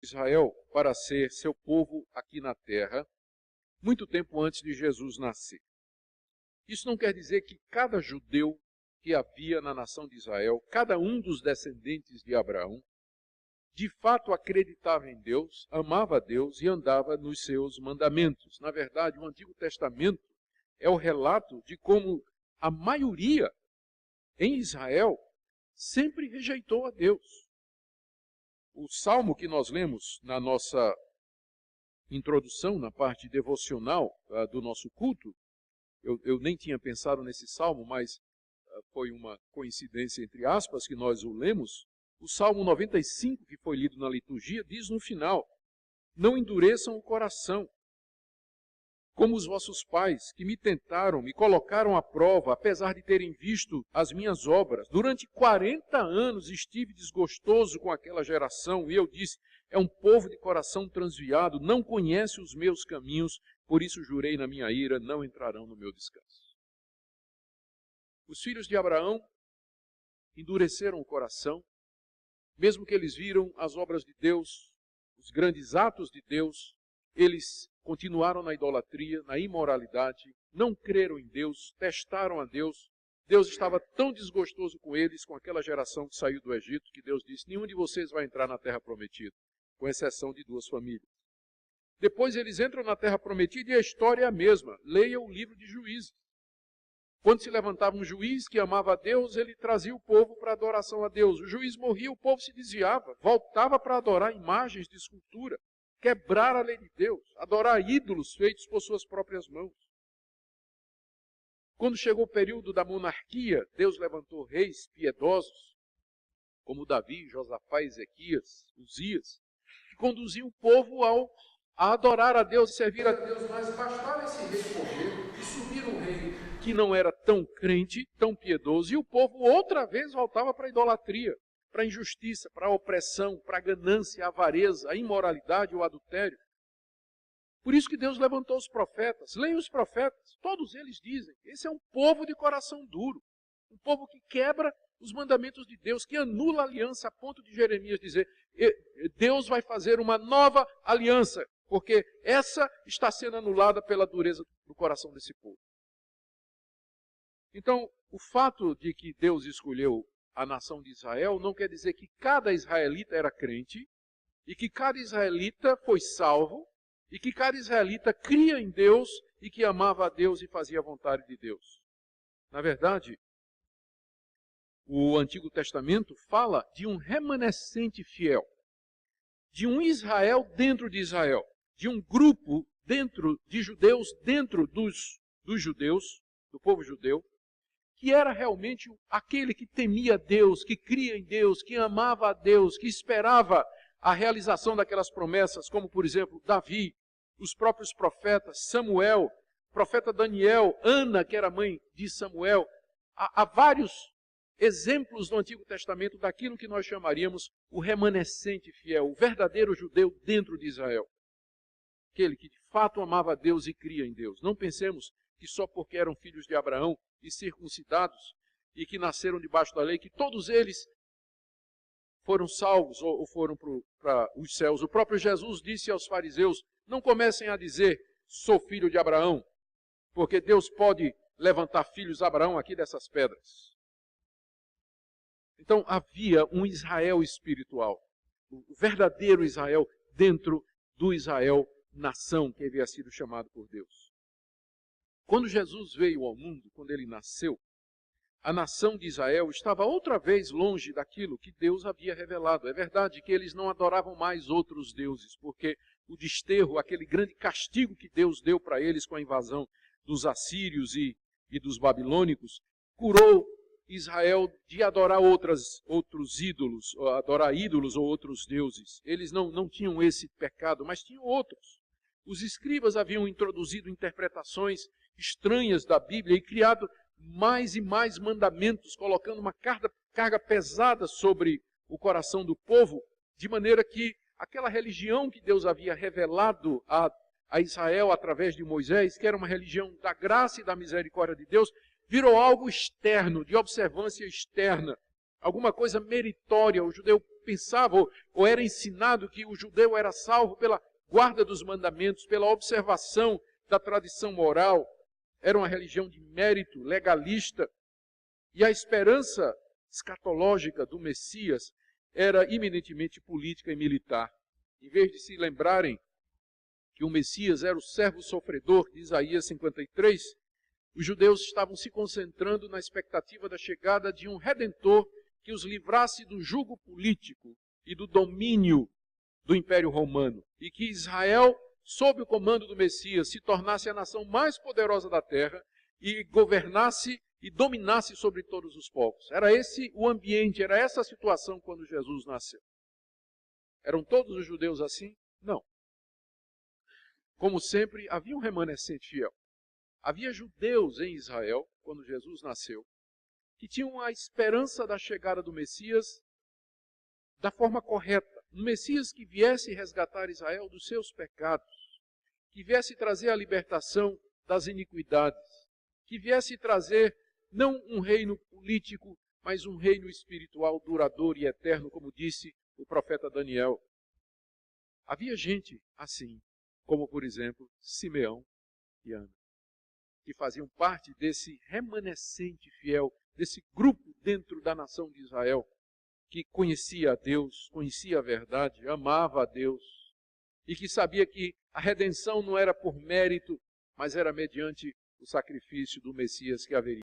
Israel para ser seu povo aqui na terra, muito tempo antes de Jesus nascer. Isso não quer dizer que cada judeu que havia na nação de Israel, cada um dos descendentes de Abraão, de fato acreditava em Deus, amava a Deus e andava nos seus mandamentos. Na verdade, o Antigo Testamento é o relato de como a maioria em Israel sempre rejeitou a Deus. O salmo que nós lemos na nossa introdução, na parte devocional do nosso culto, eu nem tinha pensado nesse salmo, mas foi uma coincidência entre aspas que nós o lemos. O Salmo 95, que foi lido na liturgia, diz no final: não endureçam o coração, como os vossos pais, que me tentaram, me colocaram à prova, apesar de terem visto as minhas obras. Durante 40 anos estive desgostoso com aquela geração, e eu disse: é um povo de coração transviado, não conhece os meus caminhos, por isso jurei na minha ira, não entrarão no meu descanso. Os filhos de Abraão endureceram o coração, mesmo que eles viram as obras de Deus, os grandes atos de Deus, eles continuaram na idolatria, na imoralidade, não creram em Deus, testaram a Deus. Deus estava tão desgostoso com eles, com aquela geração que saiu do Egito, que Deus disse: nenhum de vocês vai entrar na terra prometida, com exceção de 2 famílias. Depois eles entram na terra prometida e a história é a mesma. Leia o livro de Juízes. Quando se levantava um juiz que amava a Deus, ele trazia o povo para a adoração a Deus. O juiz morria, o povo se desviava, voltava para adorar imagens de escultura, quebrar a lei de Deus, adorar ídolos feitos por suas próprias mãos. Quando chegou o período da monarquia, Deus levantou reis piedosos, como Davi, Josafá, Ezequias, Uzias, que conduziam o povo a adorar a Deus e servir a Deus, mas bastava esse rei morrer e subir um rei que não era tão crente, tão piedoso, e o povo outra vez voltava para a idolatria, para a injustiça, para a opressão, para a ganância, a avareza, a imoralidade, o adultério. Por isso que Deus levantou os profetas. Leiam os profetas, todos eles dizem: esse é um povo de coração duro, um povo que quebra os mandamentos de Deus, que anula a aliança, a ponto de Jeremias dizer: Deus vai fazer uma nova aliança, porque essa está sendo anulada pela dureza do coração desse povo. Então, o fato de que Deus escolheu a nação de Israel não quer dizer que cada israelita era crente, e que cada israelita foi salvo, e que cada israelita cria em Deus e que amava a Deus e fazia a vontade de Deus. Na verdade, o Antigo Testamento fala de um remanescente fiel, de um Israel dentro de Israel, de um grupo dentro de judeus, dentro dos judeus, do povo judeu, que era realmente aquele que temia Deus, que cria em Deus, que amava a Deus, que esperava a realização daquelas promessas, como, por exemplo, Davi, os próprios profetas, Samuel, profeta Daniel, Ana, que era mãe de Samuel. Há vários exemplos no Antigo Testamento daquilo que nós chamaríamos o remanescente fiel, o verdadeiro judeu dentro de Israel. Aquele que de fato amava a Deus e cria em Deus. Não pensemos que só porque eram filhos de Abraão e circuncidados e que nasceram debaixo da lei, que todos eles foram salvos ou foram para os céus. O próprio Jesus disse aos fariseus: não comecem a dizer, sou filho de Abraão, porque Deus pode levantar filhos de Abraão aqui dessas pedras. Então havia um Israel espiritual, o verdadeiro Israel dentro do Israel, nação que havia sido chamado por Deus. Quando Jesus veio ao mundo, quando ele nasceu, a nação de Israel estava outra vez longe daquilo que Deus havia revelado. É verdade que eles não adoravam mais outros deuses, porque o desterro, aquele grande castigo que Deus deu para eles com a invasão dos assírios e dos babilônicos, curou Israel de adorar outros ídolos, ou adorar ídolos ou outros deuses. Eles não tinham esse pecado, mas tinham outros. Os escribas haviam introduzido interpretações estranhas da Bíblia e criado mais e mais mandamentos, colocando uma carga pesada sobre o coração do povo, de maneira que aquela religião que Deus havia revelado a Israel através de Moisés, que era uma religião da graça e da misericórdia de Deus, virou algo externo, de observância externa, alguma coisa meritória. O judeu pensava, ou era ensinado que o judeu era salvo pela guarda dos mandamentos, pela observação da tradição moral. Era uma religião de mérito, legalista. E a esperança escatológica do Messias era eminentemente política e militar. Em vez de se lembrarem que o Messias era o servo sofredor de Isaías 53, os judeus estavam se concentrando na expectativa da chegada de um redentor que os livrasse do jugo político e do domínio do Império Romano, e que Israel, sob o comando do Messias, se tornasse a nação mais poderosa da terra e governasse e dominasse sobre todos os povos. Era esse o ambiente, era essa a situação quando Jesus nasceu. Eram todos os judeus assim? Não. Como sempre, havia um remanescente fiel. Havia judeus em Israel, quando Jesus nasceu, que tinham a esperança da chegada do Messias da forma correta. Um Messias que viesse resgatar Israel dos seus pecados, que viesse trazer a libertação das iniquidades, que viesse trazer não um reino político, mas um reino espiritual duradouro e eterno, como disse o profeta Daniel. Havia gente assim, como por exemplo Simeão e Ana, que faziam parte desse remanescente fiel, desse grupo dentro da nação de Israel, que conhecia a Deus, conhecia a verdade, amava a Deus, e que sabia que a redenção não era por mérito, mas era mediante o sacrifício do Messias que haveria.